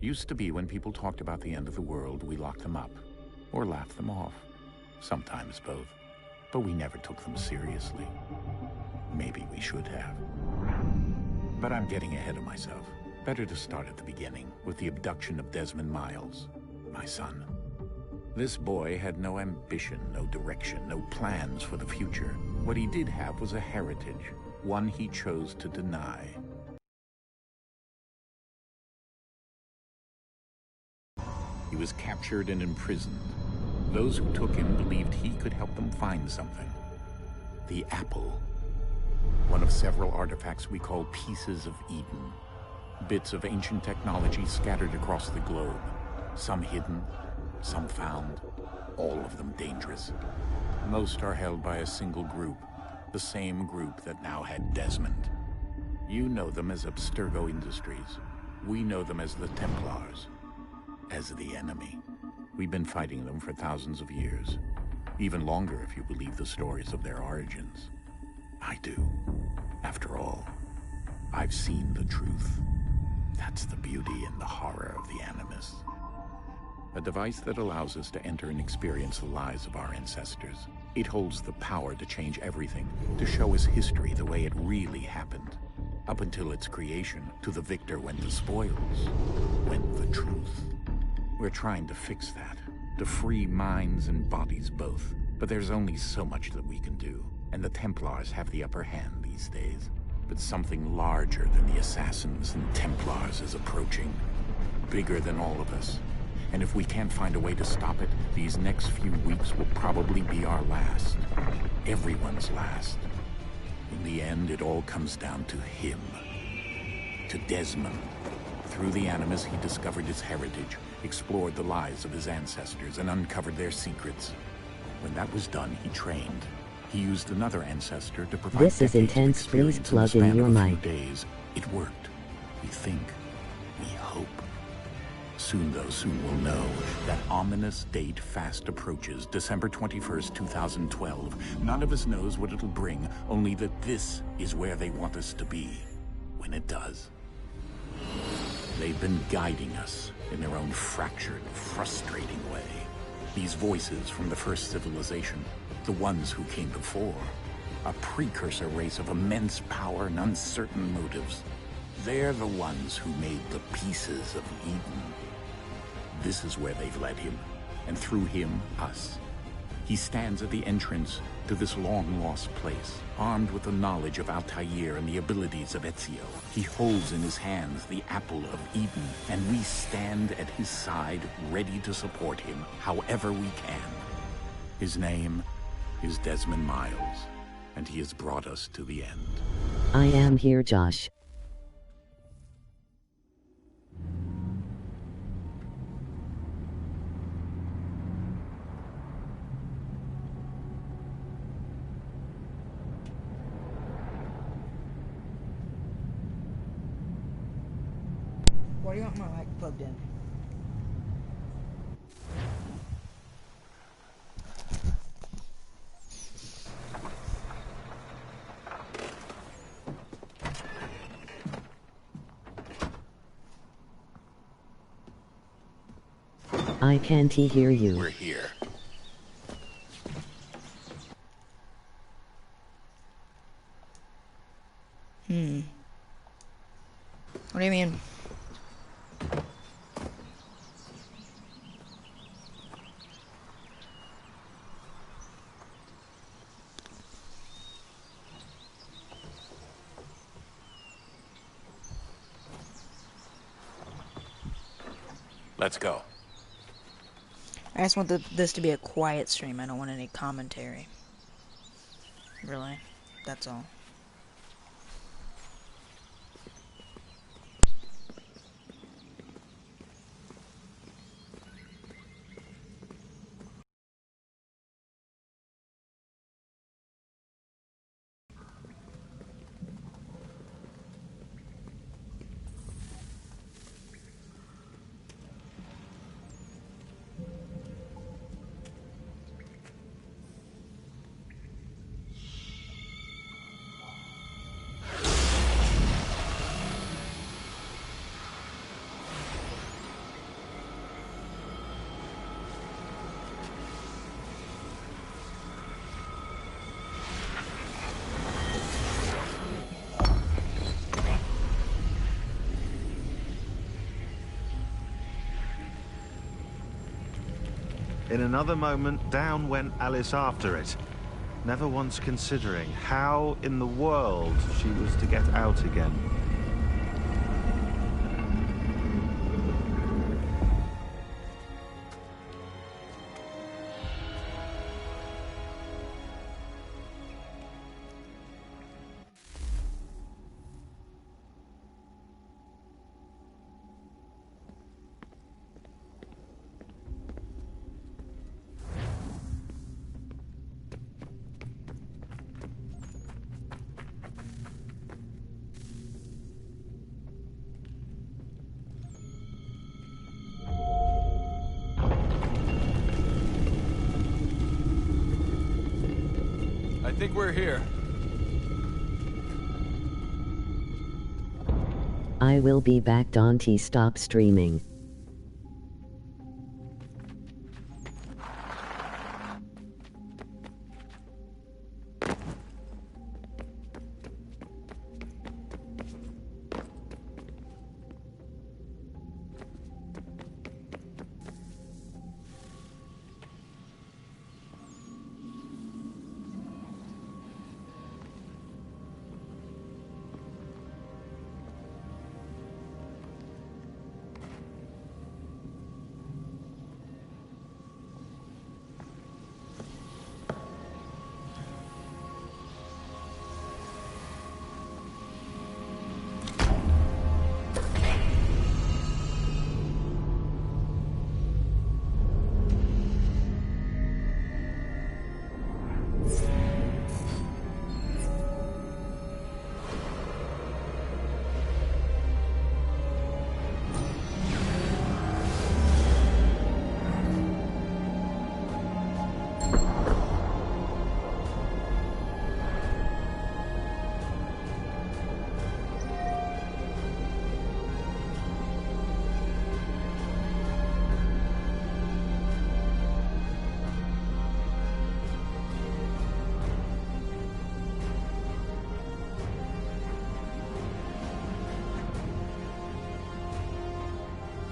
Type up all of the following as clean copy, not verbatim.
Used to be when people talked about the end of the world, we locked them up, or laughed them off. Sometimes both. But we never took them seriously. Maybe we should have. But I'm getting ahead of myself. Better to start at the beginning, with the abduction of Desmond Miles, my son. This boy had no ambition, no direction, no plans for the future. What he did have was a heritage, one he chose to deny. He was captured and imprisoned. Those who took him believed he could help them find something. The apple. One of several artifacts we call pieces of Eden. Bits of ancient technology scattered across the globe. Some hidden, some found, all of them dangerous. Most are held by a single group, the same group that now had Desmond. You know them as Abstergo Industries. We know them as the Templars. As the enemy. We've been fighting them for thousands of years. Even longer if you believe the stories of their origins. I do. After all, I've seen the truth. That's the beauty and the horror of the Animus. A device that allows us to enter and experience the lives of our ancestors. It holds the power to change everything, to show us history the way it really happened. Up until its creation, to the victor went the spoils, went the truth. We're trying to fix that, to free minds and bodies both. But there's only so much that we can do, and the Templars have the upper hand these days. But something larger than the Assassins and Templars is approaching, bigger than all of us. And if we can't find a way to stop it, these next few weeks will probably be our last. Everyone's last. In the end, it all comes down to him. To Desmond. Through the Animus, he discovered his heritage, explored the lives of his ancestors, and uncovered their secrets. When that was done, he trained. He used another ancestor to provide This is intense. Please plug in your mic. Days. It worked. We think. We hope. Soon we'll know. That ominous date fast approaches, December 21st, 2012. None of us knows what it'll bring, only that this is where they want us to be. When it does. They've been guiding us in their own fractured, frustrating way. These voices from the first civilization, the ones who came before, a precursor race of immense power and uncertain motives. They're the ones who made the pieces of Eden. This is where they've led him, and through him, us. He stands at the entrance to this long-lost place, armed with the knowledge of Altair and the abilities of Ezio. He holds in his hands the apple of Eden, and we stand at his side, ready to support him however we can. His name is Desmond Miles, and he has brought us to the end. I am here, Josh. Why do you want my mic plugged in? I can't hear you. We're here. What do you mean? Let's go. I just want this to be a quiet stream. I don't want any commentary. Really. That's all. In another moment, down went Alice after it, never once considering how in the world she was to get out again. I think we're here. I will be back. Dante, stop streaming.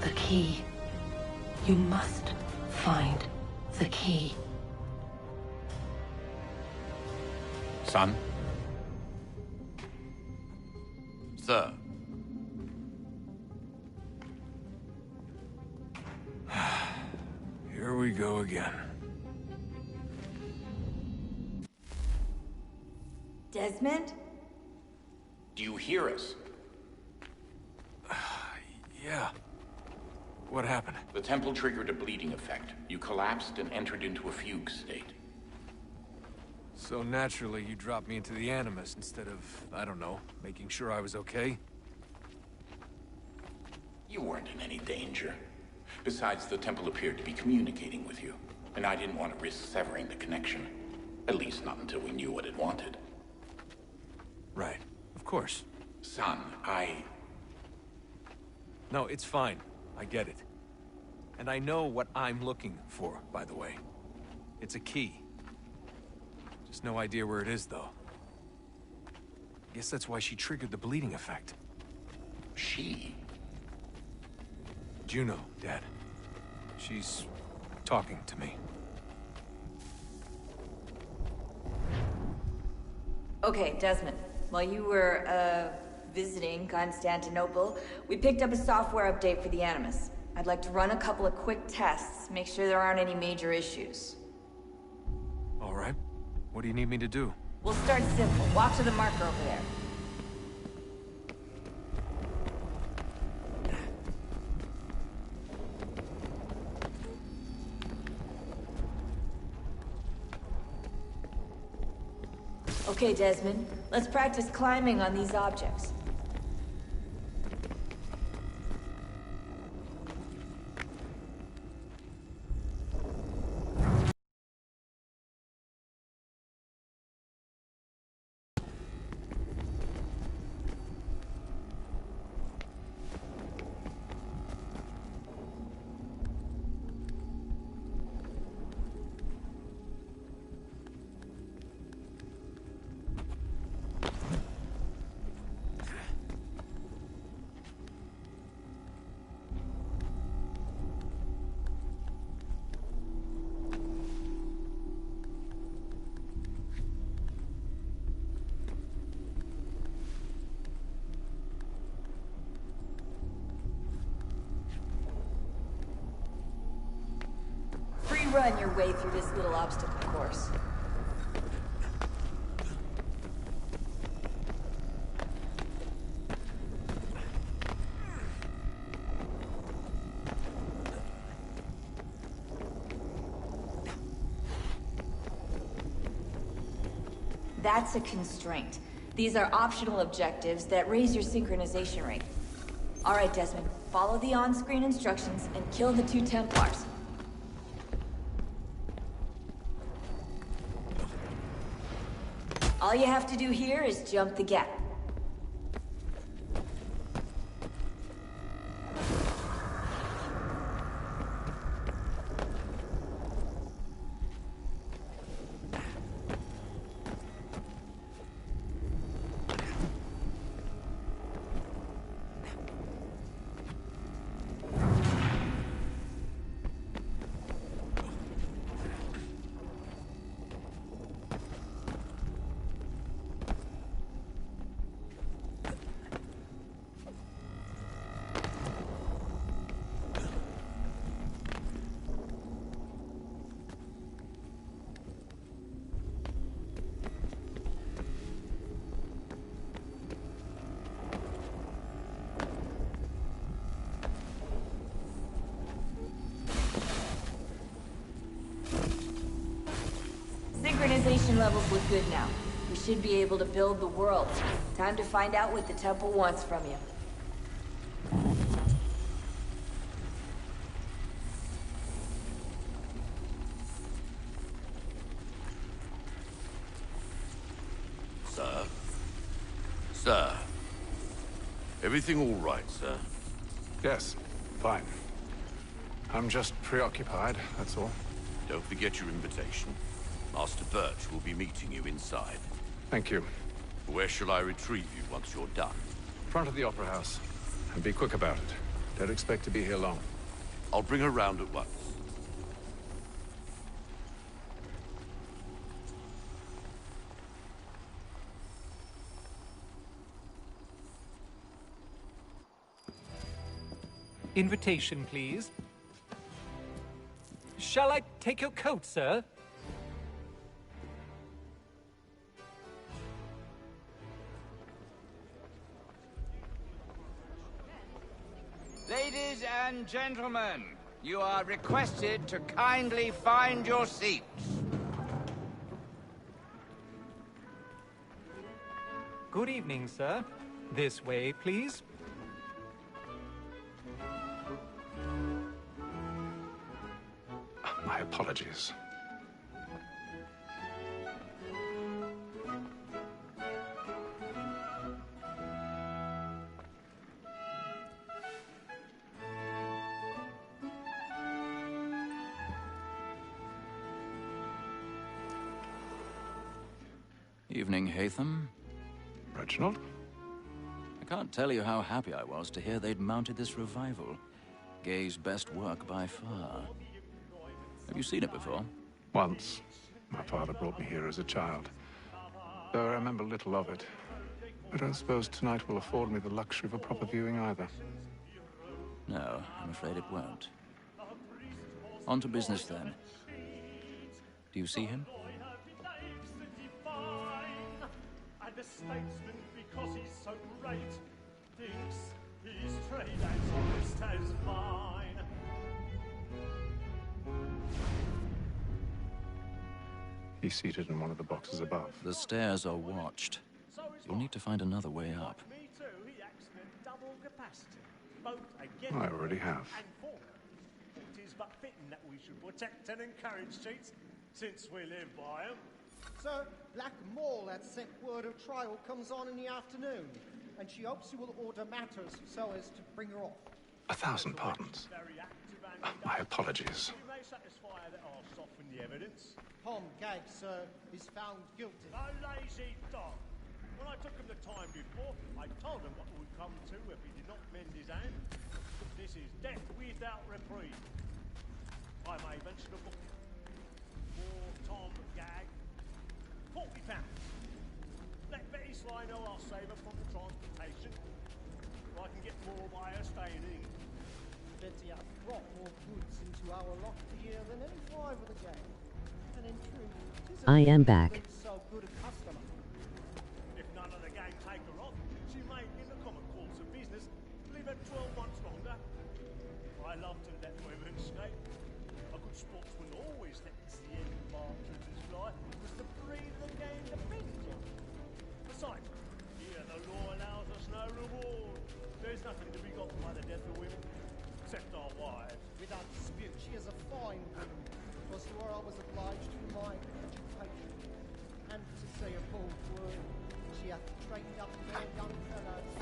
The key. You must find the key. Son? Sir. Here we go again. Desmond? Do you hear us? Yeah. What happened? The temple triggered a bleeding effect. You collapsed and entered into a fugue state. So naturally, you dropped me into the Animus instead of, I don't know, making sure I was okay? You weren't in any danger. Besides, the temple appeared to be communicating with you, and I didn't want to risk severing the connection. At least not until we knew what it wanted. Right. Of course. Son, No, it's fine. I get it. And I know what I'm looking for, by the way. It's a key. Just no idea where it is, though. Guess that's why she triggered the bleeding effect. She? Juno, Dad. She's talking to me. Okay, Desmond. While you were, visiting Constantinople, we picked up a software update for the Animus. I'd like to run a couple of quick tests, make sure there aren't any major issues. All right. What do you need me to do? We'll start simple. Walk to the marker over there. Okay, Desmond. Let's practice climbing on these objects. free run your way through this little obstacle course. That's a constraint. These are optional objectives that raise your synchronization rate. Alright, Desmond, follow the on-screen instructions and kill the 2 Templars. All you have to do here is jump the gap. Synchronization levels look good now. We should be able to build the world. Time to find out what the temple wants from you. Sir? Sir? Everything all right, sir? Yes, fine. I'm just preoccupied, that's all. Don't forget your invitation. Master Birch will be meeting you inside. Thank you. Where shall I retrieve you once you're done? Front of the Opera House. And be quick about it. Don't expect to be here long. I'll bring her round at once. Invitation, please. Shall I take your coat, sir? Ladies and gentlemen, you are requested to kindly find your seats. Good evening, sir. This way, please. My apologies. Evening, Haytham. Reginald? I can't tell you how happy I was to hear they'd mounted this revival. Gay's best work by far. Have you seen it before? Once. My father brought me here as a child. Though I remember little of it. I don't suppose tonight will afford me the luxury of a proper viewing either. No, I'm afraid it won't. On to business, then. Do you see him? The statesman, because he's so great, thinks his trade as honest as mine. He's seated in one of the boxes above. The stairs are watched. You'll need to find another way up. Me too, he acts in double capacity, both against I already have. and for. It is but fitting that we should protect and encourage cheats, since we live by them. Sir, Black Maul had sent word of trial comes on in the afternoon, and she hopes you will order matters so as to bring her off. 1,000 pardons. My apologies. You may satisfy that I'll soften the evidence. Tom Gag, sir, is found guilty. A lazy dog. When I took him the time before, I told him what would come to if he did not mend his hand. This is death without reprieve. I may venture to book for Tom Gag. £40. Let Betty Sly know I'll save her from the transportation. Or I can get more by her staying in. Betty has brought more goods into our locked here than any 5 of I am back. So good a customer. If none of the gang take her off, she may, in the common course of business, live her 12 months longer. I love to let women escape. A good sportsman always lets the end marchers fly, because to breathe the game depends on. Besides, here the law allows us no reward. There's nothing to be got by the death of women, except our wives. Without dispute, she is a fine woman. Was to her I was obliged to my education. And to say a bold word, she hath trained up their young fellows.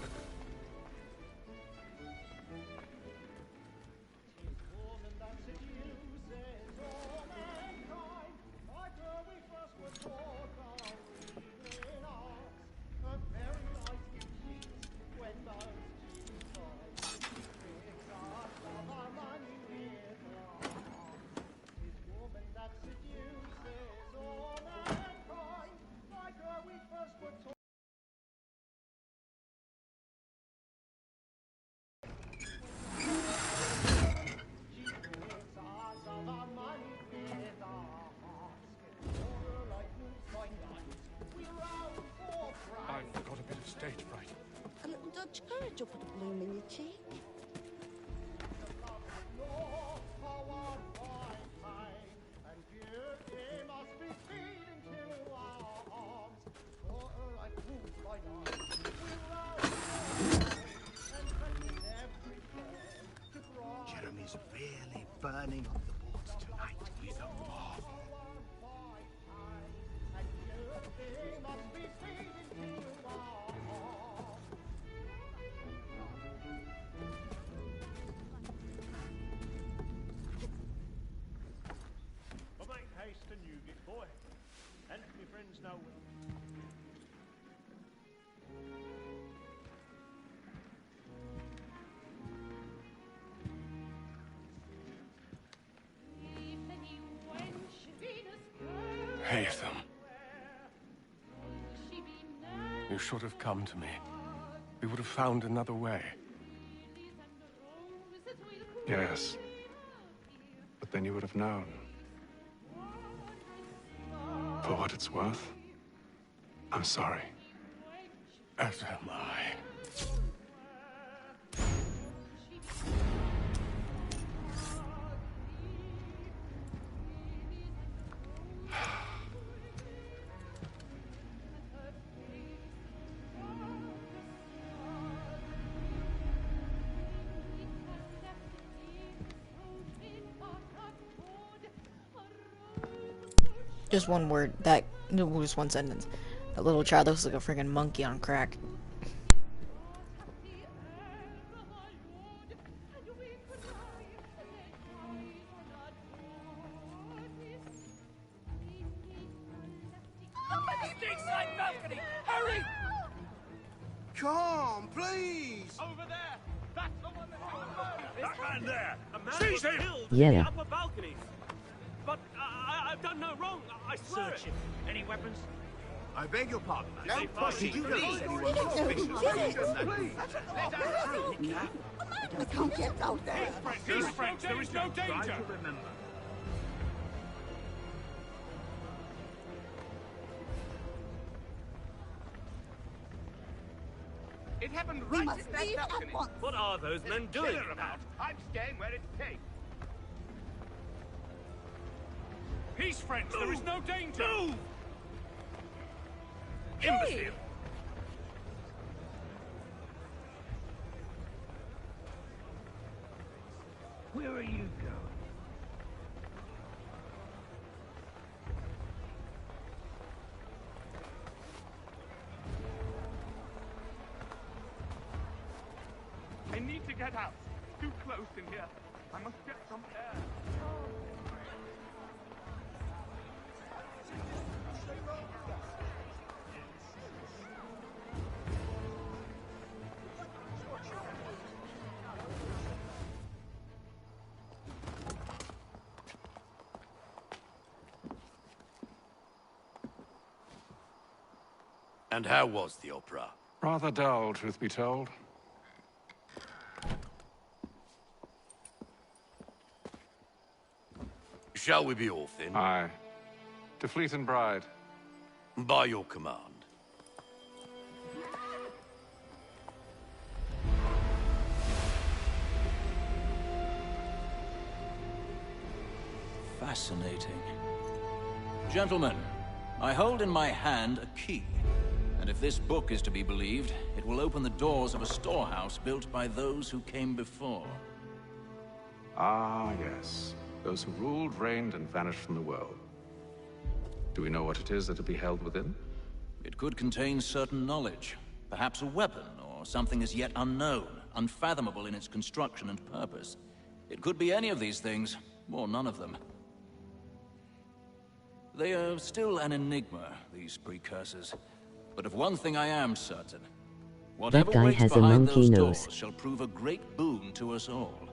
Tis woman that seduces all mankind. Like her we first were taught our evening arts. Her very life gives sheets when most she tries. Tricks us of our money with her. Tis woman that seduces all mankind. Like her we first were taught. I've got a bit of stage fright. A little Dutch courage will put a bloom in your cheek. Jeremy's really burning on the boards tonight with a mob. But make haste to Newgate, boy, and my friends know well. Haytham. You should have come to me. We would have found another way. Yes. But then you would have known. For what it's worth, I'm sorry. As am I. Just one word. Just one sentence. That little child looks like a freaking monkey on crack. Hurry! Come, please! Over there! That's the one that's That man there! A man Seize was him! killed Yeah. in the upper balconies. But I've done no wrong. I swear Search it. him. Any weapons? I beg your pardon. No Did pushing, you please. notice anyone suspicious? Let us through. We can't get out there. Peace, friends. There is no danger. It happened We right must in that leave at balcony. once. What are those men Tell doing? her about. I'm staying where it's safe. Peace, friends. There is no danger. Move! Imbecile. Where are you going? I need to get out. It's too close in here. I must get some air. And how was the opera? Rather dull, truth be told. Shall we be off then? Aye. To Fleet and Bride. By your command. Fascinating. Gentlemen, I hold in my hand a key. And if this book is to be believed, it will open the doors of a storehouse built by those who came before. Ah, yes. Those who ruled, reigned, and vanished from the world. Do we know what it is that will be held within? It could contain certain knowledge. Perhaps a weapon, or something as yet unknown, unfathomable in its construction and purpose. It could be any of these things, or none of them. They are still an enigma, these precursors. But of one thing I am certain. Whatever guy waits has a behind monkey those nose. doors shall prove a great boon to us all.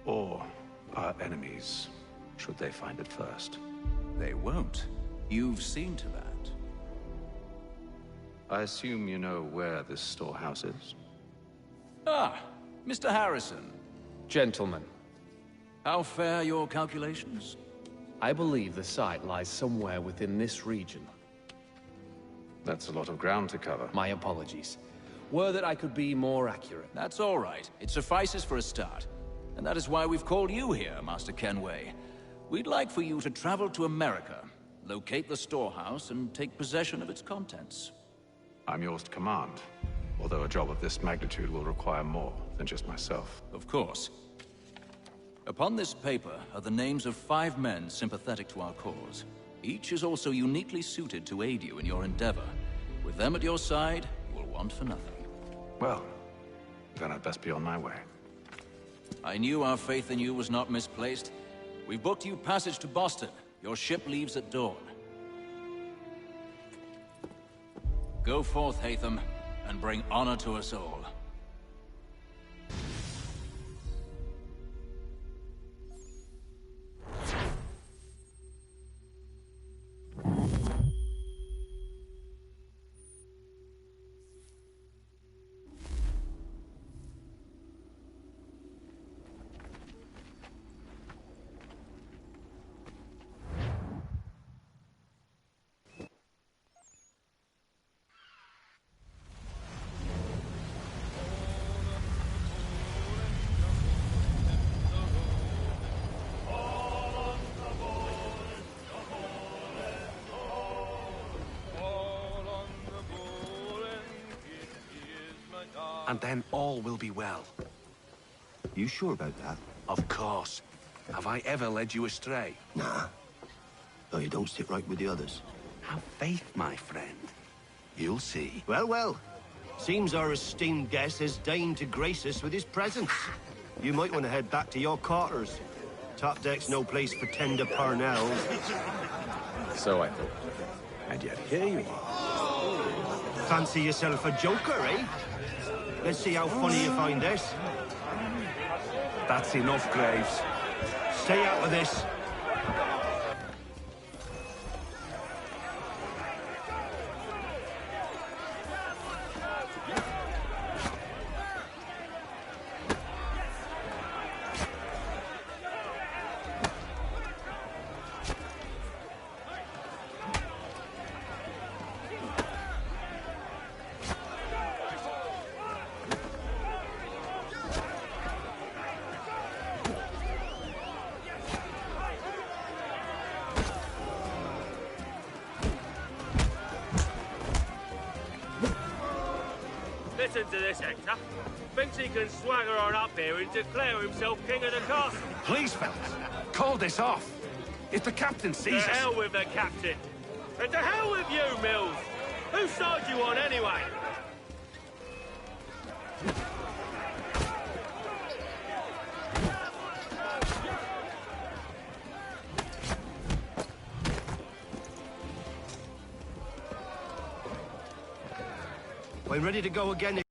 Or our enemies, should they find it first. They won't. You've seen to that. I assume you know where this storehouse is? Ah, Mr. Harrison. Gentlemen, How fare your calculations? I believe the site lies somewhere within this region. That's a lot of ground to cover. My apologies. Were that I could be more accurate. That's all right. It suffices for a start. And that is why we've called you here, Master Kenway. We'd like for you to travel to America, locate the storehouse, and take possession of its contents. I'm yours to command, although a job of this magnitude will require more than just myself. Of course. Upon this paper are the names of 5 men sympathetic to our cause. Each is also uniquely suited to aid you in your endeavor. With them at your side, you will want for nothing. Well, then I'd best be on my way. I knew our faith in you was not misplaced. We've booked you passage to Boston. Your ship leaves at dawn. Go forth, Hatham, and bring honor to us all. And then all will be well. You sure about that? Of course. Have I ever led you astray? Nah. Though you don't sit right with the others. Have faith, my friend. You'll see. Well, well. Seems our esteemed guest has deigned to grace us with his presence. You might want to head back to your quarters. Top deck's no place for tender parnells. So I thought. And yet here you are. Fancy yourself a joker, eh? Let's see how funny you find this. That's enough, Graves. Stay out of this. Listen to this, Hector. Thinks he can swagger on up here and declare himself king of the castle. Please, fellas, call this off. If the captain sees us... To hell with the captain. And to hell with you, Mills. Whose side you on, anyway? I'm ready to go again.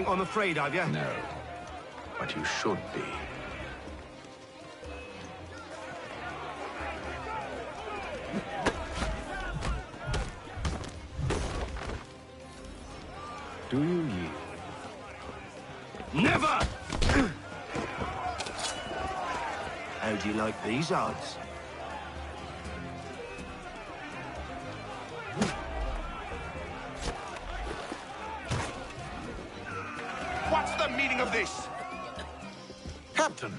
I'm afraid of you. No. But you should be. Do you yield? Never! How do you like these odds? What's the meaning of this? Captain,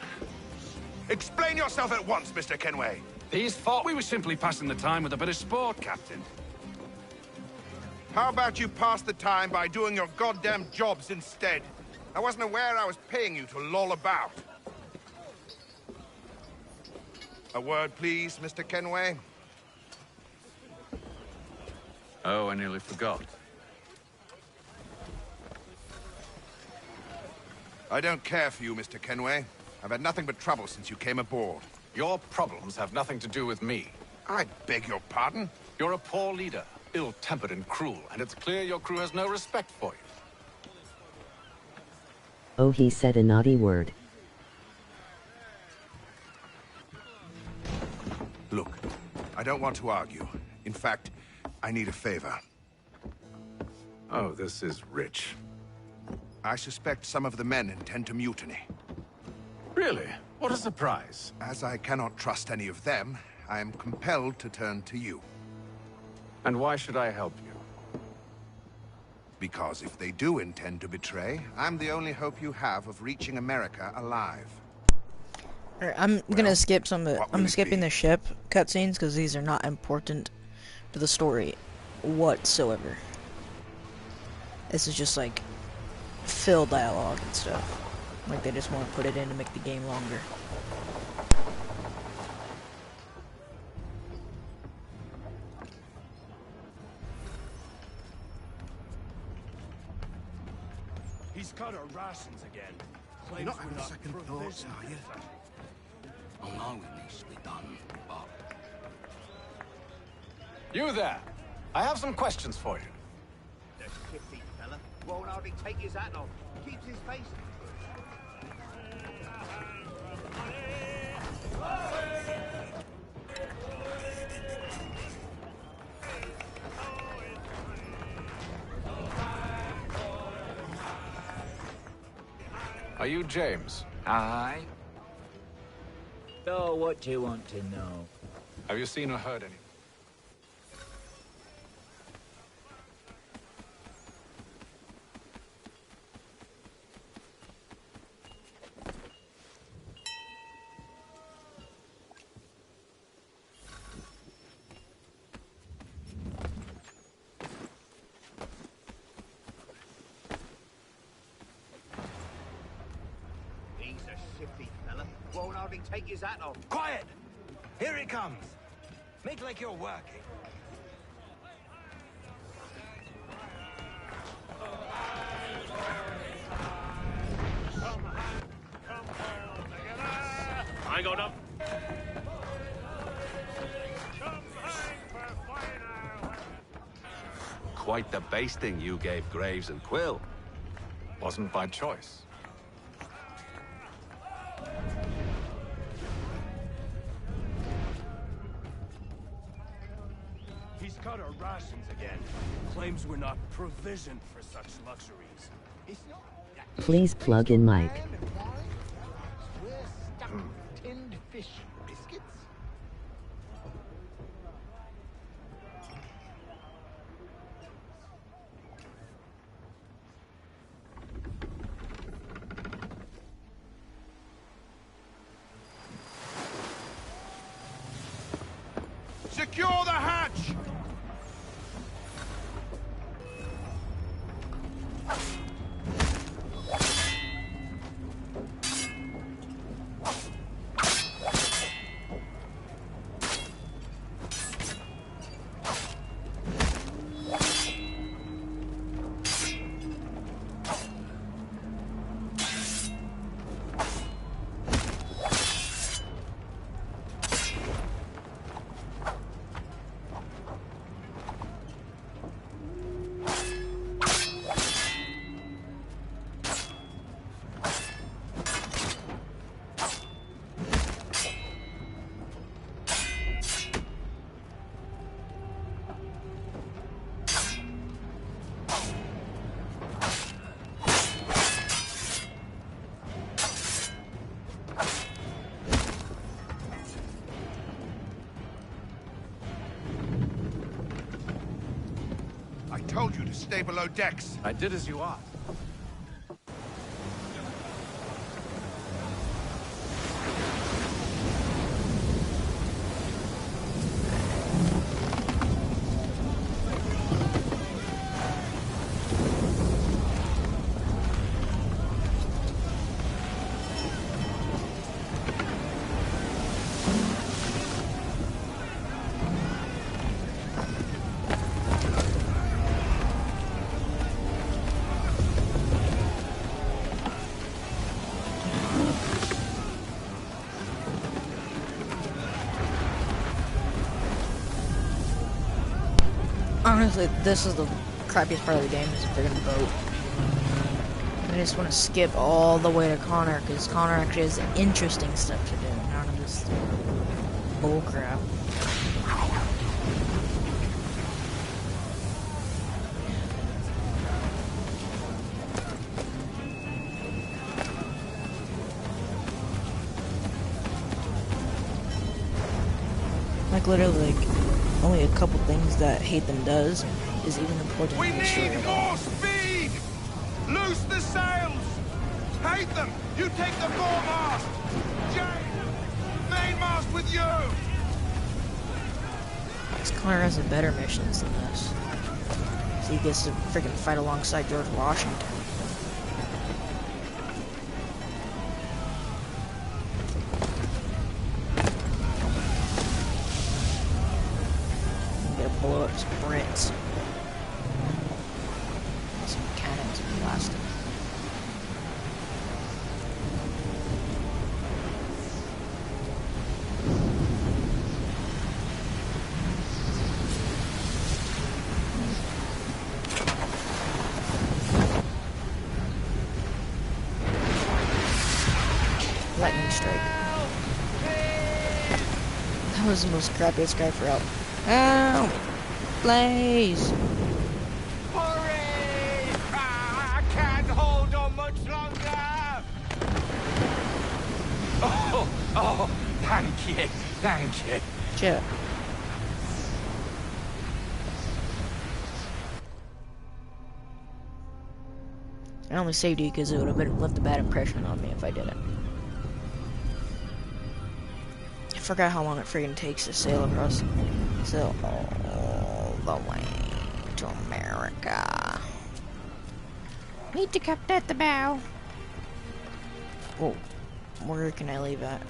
Explain yourself at once, Mr. Kenway. these thought we were simply passing the time with a bit of sport, Captain. How about you pass the time by doing your goddamn jobs instead? I wasn't aware I was paying you to loll about. A word, please, Mr. Kenway. Oh, I nearly forgot. I don't care for you, Mr. Kenway. I've had nothing but trouble since you came aboard. Your problems have nothing to do with me. I beg your pardon? You're a poor leader, ill-tempered and cruel, and it's clear your crew has no respect for you. Oh, he said a naughty word. Look, I don't want to argue. In fact, I need a favor. Oh, this is rich. I suspect some of the men intend to mutiny. Really? What a surprise. As I cannot trust any of them, I am compelled to turn to you. And why should I help you? Because if they do intend to betray, I'm the only hope you have of reaching America alive. Alright, I'm gonna skip some of I'm skipping the ship cutscenes because these are not important to the story whatsoever. This is just like fill dialogue and stuff. Like they just want to put it in to make the game longer. He's cut our rations again. You're not having second thoughts, are you? I know it needs to be done, but... You there! I have some questions for you. The shifty fella won't hardly take his hat off. Keeps his face. Are you James? Aye. So, what do you want to know? Have you seen or heard any? He's a shifty fella. Won't hardly take his hat off. Quiet! Here he comes. Make like you're working. I got up. Quite the basting you gave Graves and Quill. Wasn't by choice. He's cut our rations again. Claims we're not provisioned for such luxuries. It's not... Please plug in mic. We're stuck tinned fish biscuits. Secure the hatch! stay below decks. I did as you ought. Honestly, this is the crappiest part of the game, is a friggin' boat. I just want to skip all the way to Connor, because Connor actually has interesting stuff to do, none of this bullcrap. Like, literally, like, only a couple things that Hatham does is even important. We need more speed! Loose the sails! Hatham, you take the foremast! Jane, mainmast with you! Because Connor has the better missions than this. So he gets to freaking fight alongside George Washington. Blow up some Brits. Some cannons and blast them. Lightning strike. That was the most crappiest guy for help. Ow! Blaze! Hurry! I can't hold on much longer! Oh, thank you. Sure. I only saved you because it would have left a bad impression on me if I didn't. I forgot how long it friggin' takes to sail across. So, all the way to America. Need to keep at the bow. Whoa, where can I leave at?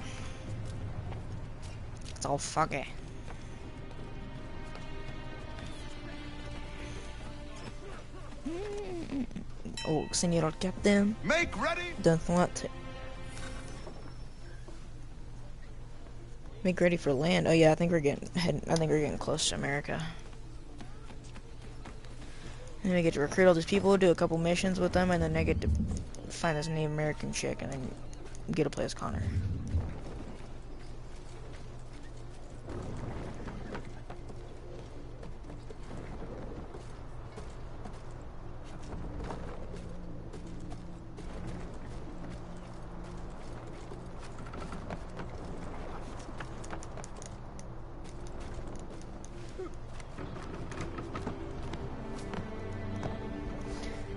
It's all foggy. Oh, Senor Captain. Make ready. Don't want to. Make ready for land. Oh yeah, I think we're getting close to America. And then we get to recruit all these people, do a couple missions with them, and then I get to find this Native American chick, and then get to play as Connor.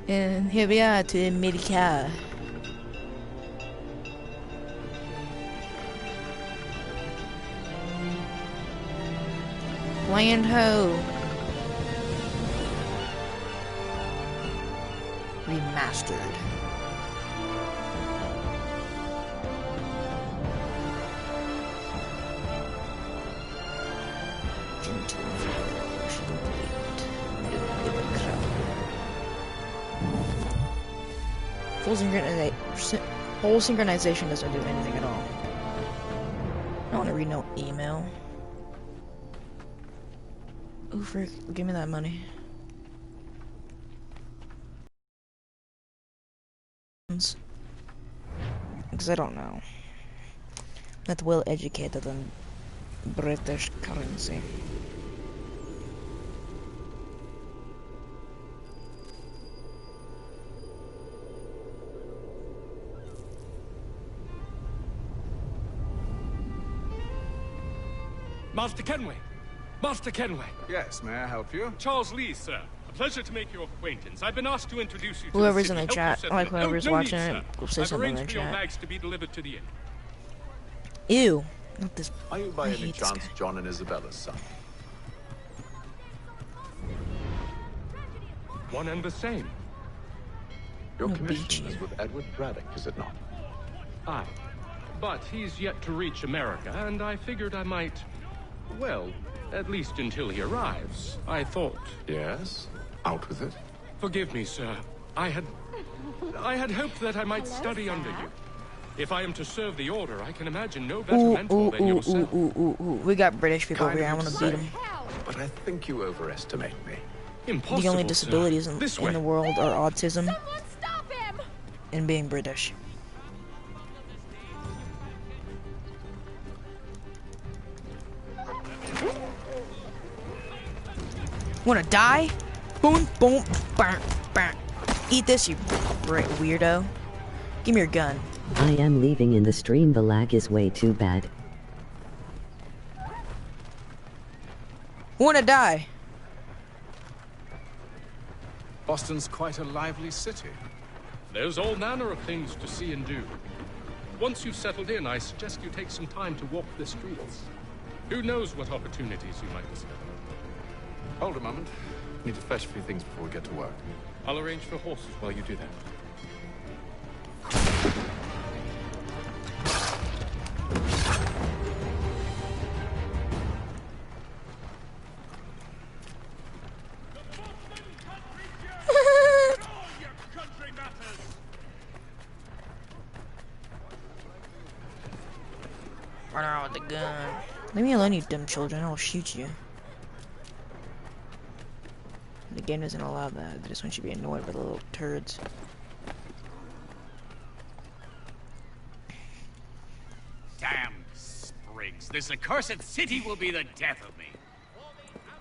And here we are to America. Land ho! Remastered. Full synchronization doesn't do anything at all. I don't want to read no email. Ooh, frick, give me that money. Because I don't know. Not well educated in British currency. Master Kenway! Master Kenway! Yes, may I help you? Charles Lee, sir. pleasure to make your acquaintance. I've been asked to introduce you to Whoever's the in city. the chat, I like whoever's watching it. Go say I've something in arranged the for your chat. bags to be delivered to the inn. Ew. Not this. Are you by I any hate this chance guy. John and Isabella's son? One and the same. Your I'll beat commission is you. with Edward Braddock, is it not? Aye. But he's yet to reach America, and I figured I might... Well, at least until he arrives, I thought. Yes? Out with it. Forgive me, sir. I had hoped that I might study under you. If I am to serve the order, I can imagine no better mentor than yourself. We got British people over here. I want to beat them. But I think you overestimate me. Impossible, The only sir. disabilities in the world are autism Stop him! and being British. Wanna die? Boom, boom, bam, bam. Eat this, you weirdo. Give me your gun. I am leaving in the stream. The lag is way too bad. Wanna die? Boston's quite a lively city. There's all manner of things to see and do. Once you've settled in, I suggest you take some time to walk the streets. Who knows what opportunities you might discover. Hold a moment. Need to fetch a few things before we get to work. I'll arrange for horses while you do that. Run out with the gun. Leave me alone, you dumb children. I'll shoot you. The game doesn't allow that. This one should be annoyed by the little turds. Damn sprigs. This accursed city will be the death of me.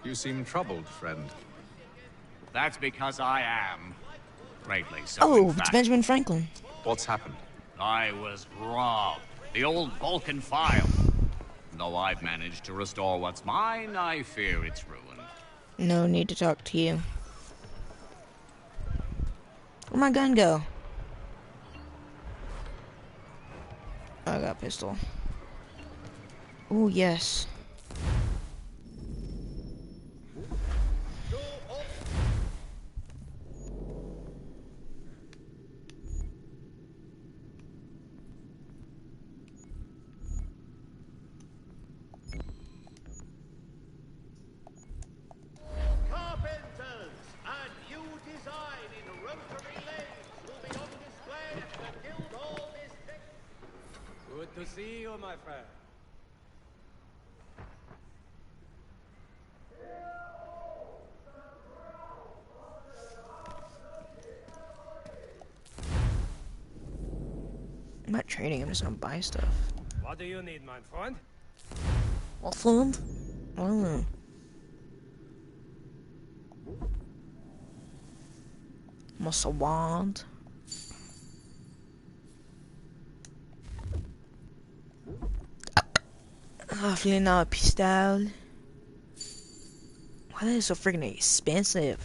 You seem troubled, friend. That's because I am. Greatly so. Oh, in it's fact. Benjamin Franklin. What's happened? I was robbed. The old Vulcan file. Though I've managed to restore what's mine, I fear it's ruined. No need to talk to you. Where'd my gun go? I got a pistol. Oh, yes. Carpenters, a new design in rotary legs will be on display at the Guildhall this Good to see you, my friend. I'm not trading, I'm just gonna buy stuff. What do you need, my friend? What food? Oh. Must want. Hopefully not a pistol. Why are they so freaking expensive?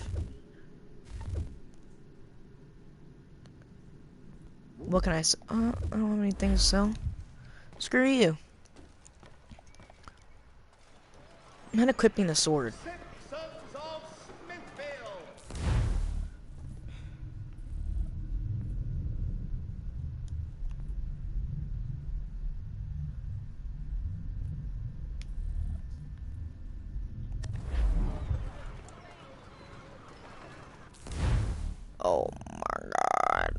What can I sell? I don't have anything to sell. Screw you. I'm not equipping the sword. Sons of Smithfield. Oh my god.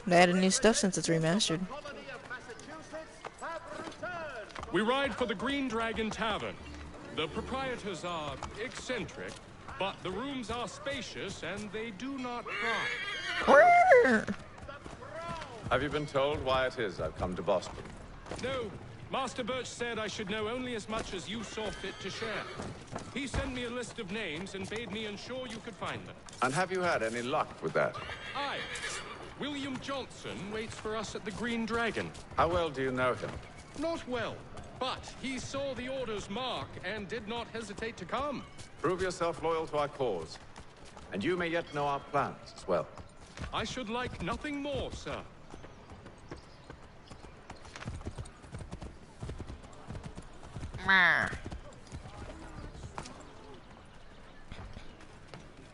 They added new stuff since it's remastered. We ride for the Green Dragon Tavern. The proprietors are eccentric, but the rooms are spacious and they do not cry. Have you been told why it is I've come to Boston? No, Master Birch said I should know only as much as you saw fit to share. He sent me a list of names and bade me ensure you could find them. And have you had any luck with that? Aye. William Johnson waits for us at the Green Dragon. How well do you know him? Not well, but he saw the Order's mark and did not hesitate to come. Prove yourself loyal to our cause. And you may yet know our plans as well. I should like nothing more, sir.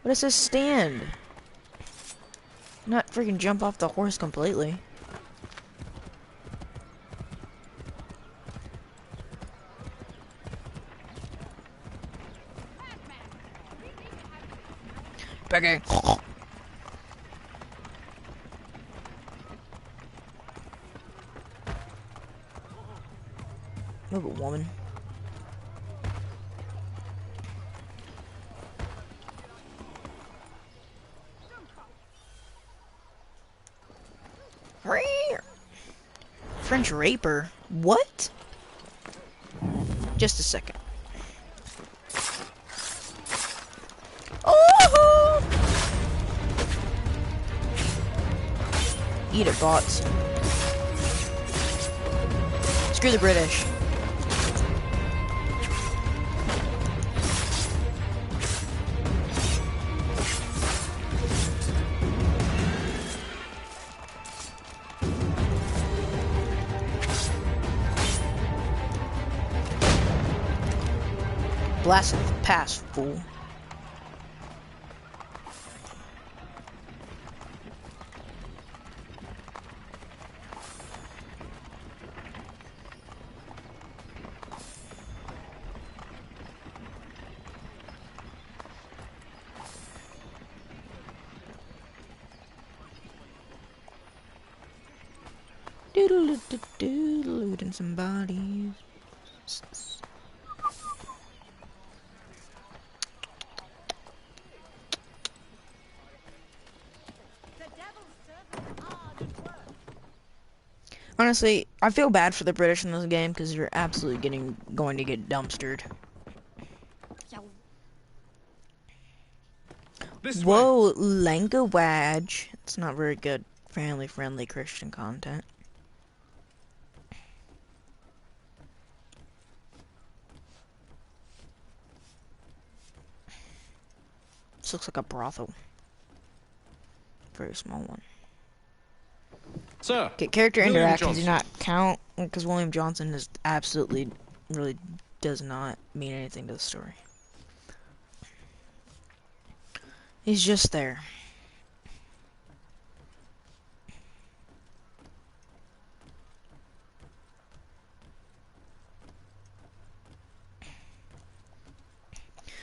What does this stand? Not freaking jump off the horse completely. Begging. Move it, woman. French raper? What? Just a second. Oh! Eat it, bots. Screw the British. Blasted pass, fool. Doodle-doo-doo-doo, looting some bodies. Honestly, I feel bad for the British in this game because you're absolutely going to get dumpstered. Whoa, language. It's not very good family-friendly Christian content. This looks like a brothel. Very small one. Sir, okay, character William interactions do Johnson. not count because William Johnson is absolutely, really does not mean anything to the story. He's just there.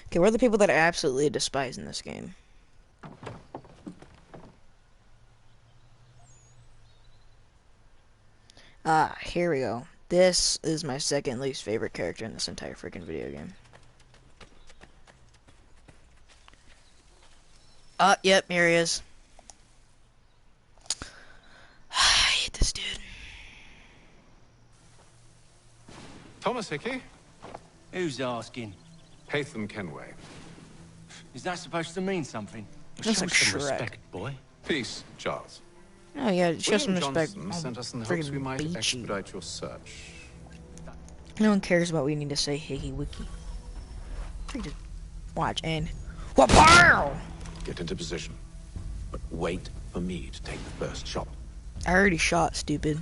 Okay, what are the people that I absolutely despise in this game? Ah, here we go. This is my second least favorite character in this entire freaking video game. Yep, here he is. I hate this dude. Thomas Hickey? Who's asking? Haytham Kenway. Is that supposed to mean something? Looks like Show some Shrek. respect, boy. Peace, Charles. Oh yeah, show some William respect. Johnson I'll sent us in the hopes we friggin' might beat you. expedite your search. No one cares about what we need to say, Hickey Wiki. Just watch and wha-pow! Get into position. But wait for me to take the first shot. I already shot, stupid.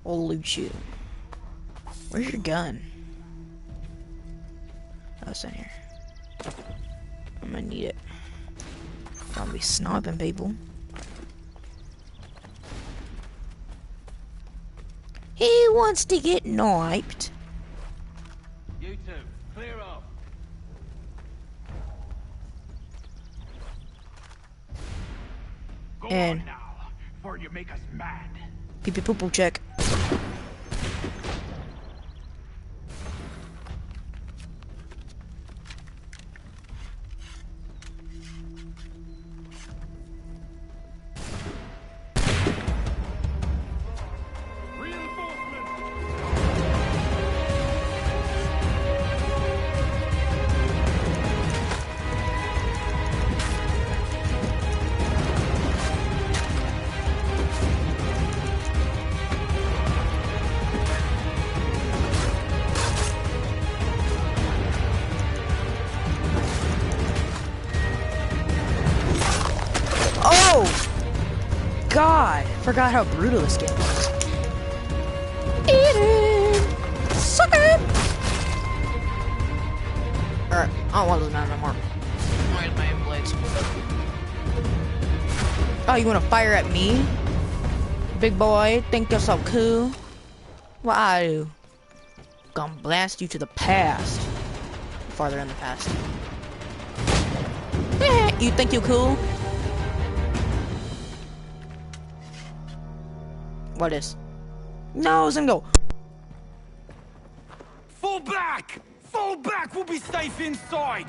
We'll loot you. Where's your gun? Oh, it's in here. I'm gonna need it. I'll be sniping people. He wants to get knifed. You two, clear off. Go And on now, before you make us mad. pee pee poo poo check. Oh! God! Forgot how brutal this game was. Eat it! Suck it! Alright, I don't want those now no more. Where's my blades? Oh, you wanna fire at me? Big boy, think you're so cool? What I do? Gonna blast you to the past. Farther in the past. You think you cool? What is? No, it's gonna go. Fall back! Fall back! We'll be safe inside!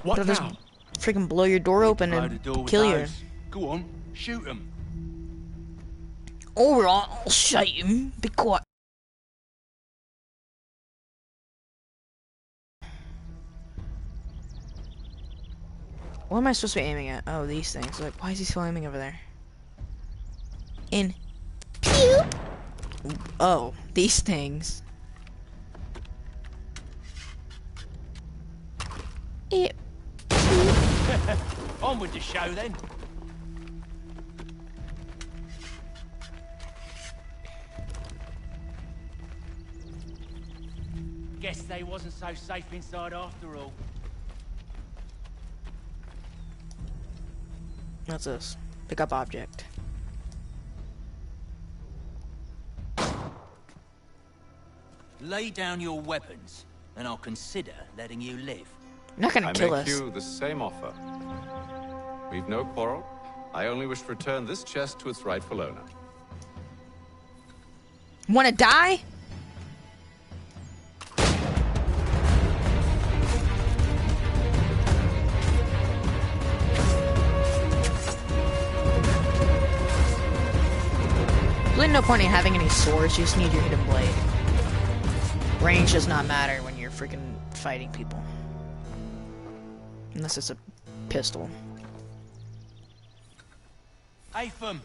What They'll just now? freaking blow your door open Blow and the door with kill you. those. Go on, shoot him. Alright, I'll shoot him. Be quiet. What am I supposed to be aiming at? Oh, these things. Like, why is he still aiming over there? In. Pew! Oh, these things. It. On with the show then. Guess they wasn't so safe inside after all. What's this? Pick up object. Lay down your weapons, and I'll consider letting you live. You're not gonna kill us. I make you the same offer. We've no quarrel. I only wish to return this chest to its rightful owner. Wanna die? There's no point in having any swords, you just need your hidden blade. Range does not matter when you're freaking fighting people. Unless it's a pistol. Atham,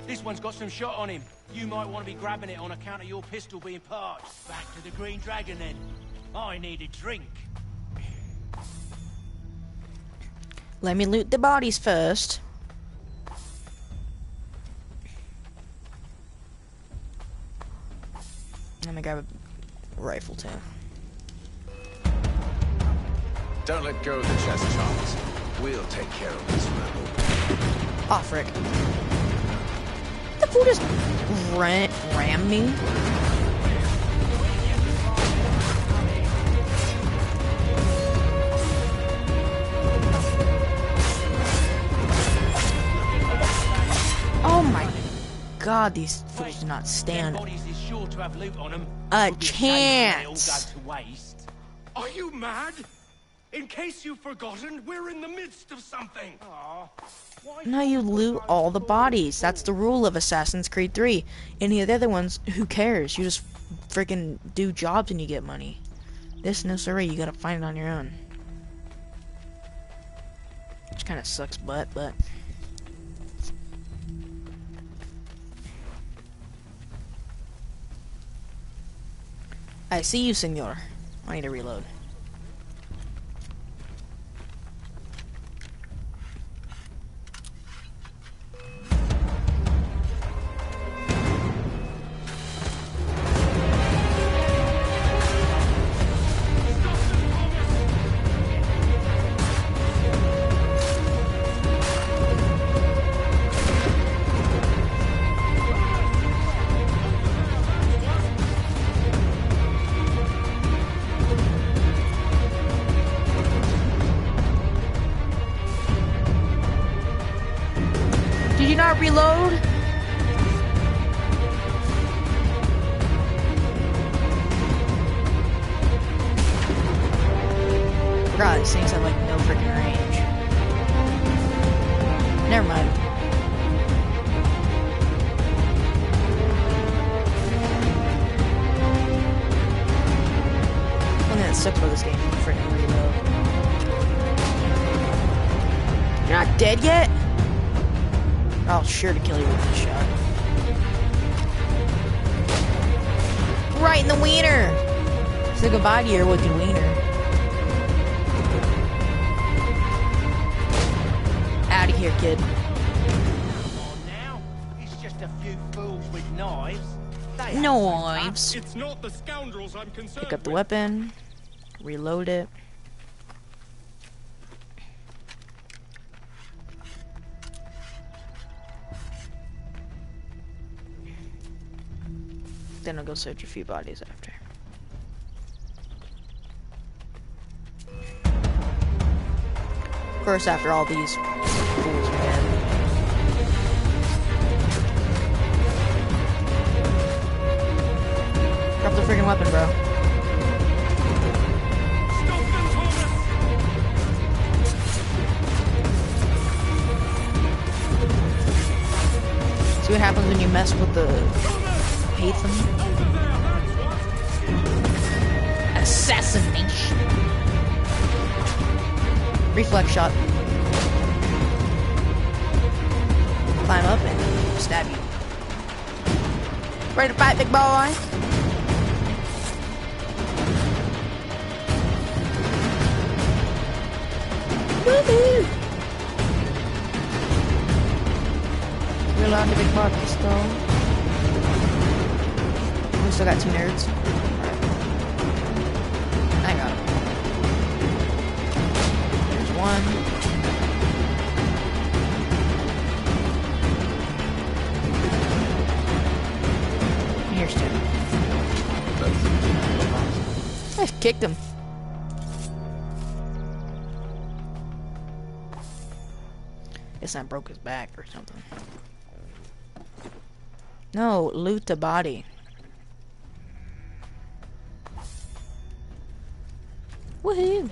this one's got some shot on him. You might want to be grabbing it on account of your pistol being parched. Back to the Green Dragon then. I need a drink. Let me loot the bodies first. Let me grab a rifle too. Don't let go of the chest, Charles. We'll take care of this rebel. Oh, frick. The fool just ram me? Oh my god, these fools do not stand a chance. Are you mad? In case you've forgotten, we're in the midst of something. No, you loot all the bodies. That's the rule of Assassin's Creed 3. Any of the other ones, who cares? You just freaking do jobs and you get money. This, no siree, you gotta find it on your own. Which kinda sucks butt, but... I see you, senor. I need to reload. Did you not reload? Forgot these things have like no freaking range. Never mind. One thing that sucks about this game is you freaking reload. You're not dead yet? I'll sure to kill you with this shot. Right in the wiener! Say goodbye to your wicked wiener. Outta kid. Now, it's just a few fools with knives. Knives. It's not the scoundrels I'm concerned Pick up the weapon. Reload it. Then I'll go search a few bodies after. First, after all these fools are dead. Drop the freaking weapon, bro. See what happens when you mess with the Hatham? Assassination. Reflex shot. Climb up and stab you. Ready to fight, big boy? Woohoo! Reload the big boy pistol. We still got 2 nerds. I got him. There's 1. Here's 2. I kicked him. Guess I broke his back or something. No, loot the body. Woohoo!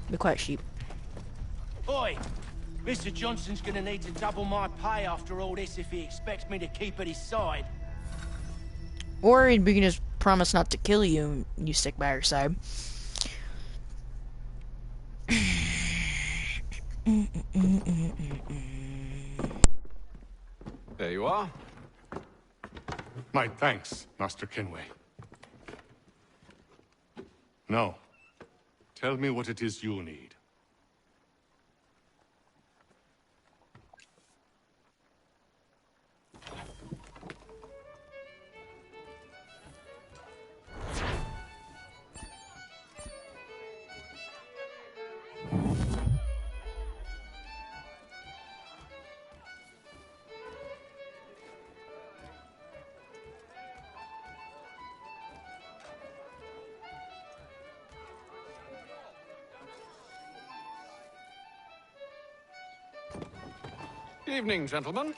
Be quiet, sheep. Oi! Mr. Johnson's gonna need to double my pay after all this if he expects me to keep at his side. Or we can just promise not to kill you and you stick by our side. There you are. My thanks, Master Kenway. Now, tell me what it is you need. Evening, gentlemen.